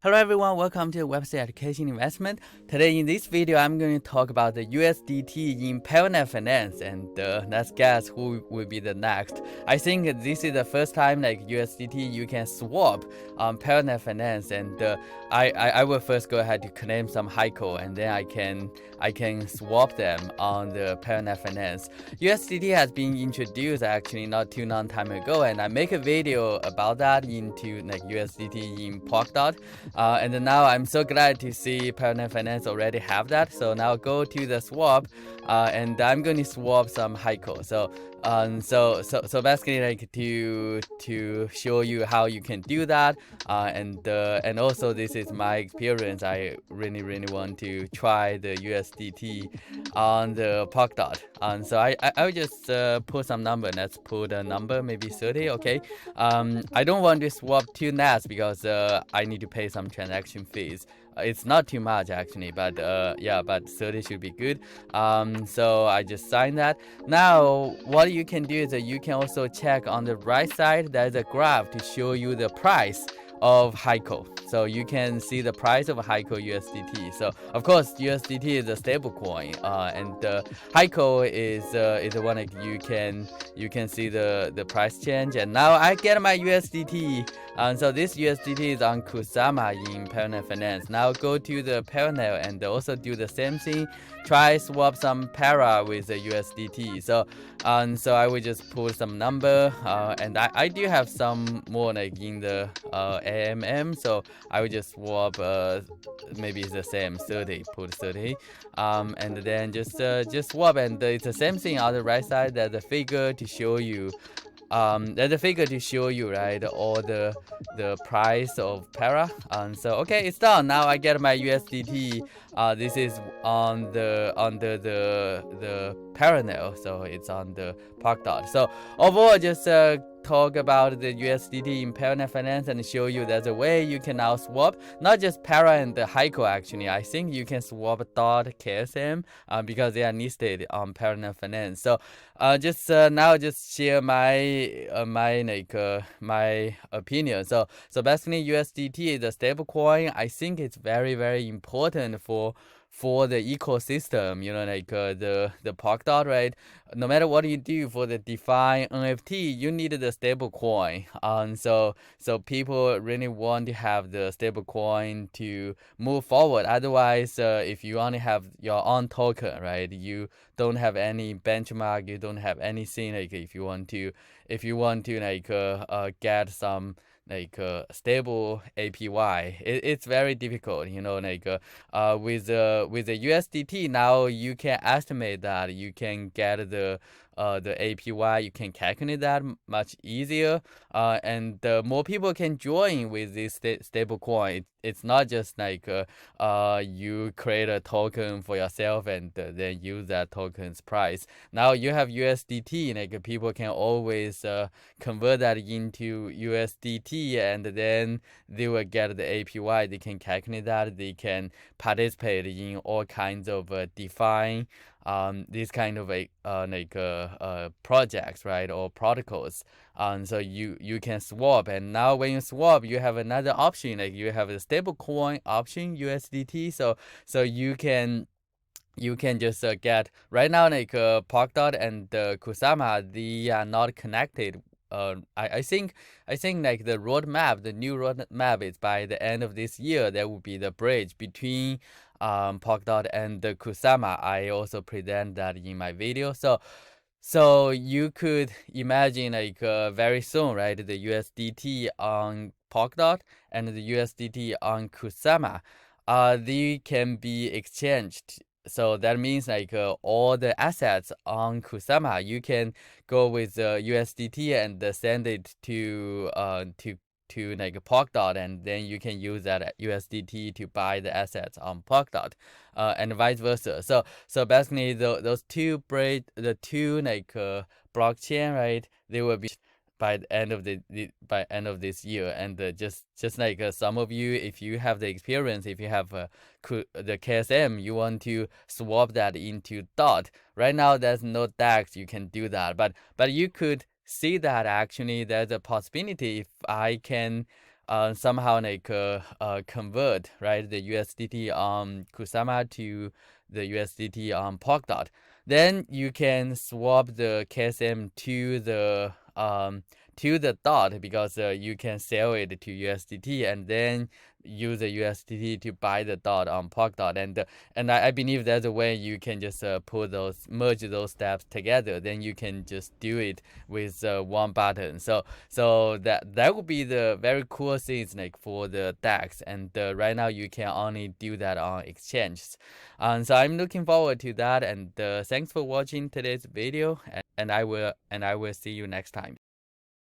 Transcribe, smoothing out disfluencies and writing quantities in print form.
Hello everyone, welcome to Website Education Investment. Today in this video, I'm going to talk about the USDT in Pioneer Finance, and let's guess who will be the next. I think this is the first time like USDT you can swap on Pioneer Finance, and I will first go ahead to claim some HKO, and then I can swap them on the Pioneer Finance. USDT has been introduced actually not too long time ago, and I make a video about that into like USDT in Polkadot. And now I'm so glad to see Pioneer Finance already have that. So now go to the swap, and I'm going to swap some HKO. So basically like to show you how you can do that, and also this is my experience. I really want to try the USDT on the Polkadot. So I will just put some number. Let's put a number, maybe 30. Okay. I don't want to swap two nets because I need to pay some transaction fees. It's not too much actually, but yeah, but 30 should be good. So I just signed that. Now what you can do is that you can also check on the right side. There's a graph to show you the price of HKO. So you can see the price of HKO USDT. So of course USDT is a stable coin, and HKO is the one that you can see the price change. And now I get my USDT. So this USDT is on Kusama in Pioneer Finance. Now go to the Pioneer and also do the same thing. Try swap some para with the USDT. So I will just put some number, and I do have some more like in the AMM. So I will just swap maybe it's the same 30, put 30, and then just swap, and it's the same thing on the right side. There's a figure to show you. There's a figure to show you, right, all the price of para. So okay, it's done. Now I get my USDT. This is on the under the parallel, so it's on the Polkadot. So overall, just talk about the USDT in Pioneer Finance and show you there's a way you can now swap not just para and the HKO. Actually, I think you can swap dot KSM because they are listed on Pioneer Finance. So just now just share my my opinion. So basically USDT is a stable coin. I think it's very important for the ecosystem, you know, like the Polkadot, right? No matter what you do for the DeFi NFT, you need the stable coin. So people really want to have the stable coin to move forward. Otherwise, if you only have your own token, right, you don't have any benchmark, you don't have anything. Like if you want to like get some like stable APY, it's very difficult, you know, like with the USDT now you can estimate that you can get the APY, you can calculate that much easier, and more people can join with this stable coin. It's not just like you create a token for yourself and then use that token's price. Now you have USDT, like people can always convert that into USDT, and then they will get the APY. They can calculate that. They can participate in all kinds of DeFi, these kind of projects, right, or protocols. So you can swap, and now when you swap, you have another option. Like you have a stable coin option USDT. So you can just get right now like Polkadot and Kusama, they are not connected. I think like the roadmap, the new roadmap is by the end of this year. There will be the bridge between Polkadot and the Kusama. I also present that in my video. So you could imagine like very soon, right, the USDT on Polkadot and the USDT on Kusama, they can be exchanged. So that means like all the assets on Kusama, you can go with USDT and send it to like Polkadot, and then you can use that USDT to buy the assets on Polkadot, and vice versa. So basically those two like blockchain, right, they will be by the end of by end of this year. And just like some of you, if you have the experience, if you have the KSM, you want to swap that into DOT. Right now there's no DEX you can do that, but you could see that actually there's a possibility if I can somehow like convert, right, the USDT Kusama to the USDT Polkadot, then you can swap the KSM to the dot, because you can sell it to USDT and then use the USDT to buy the dot on Polkadot. And I believe that's a way you can just merge those steps together. Then you can just do it with one button. So that would be the very cool things like for the DEX. And right now you can only do that on exchanges. So I'm looking forward to that. And thanks for watching today's video. And I will see you next time.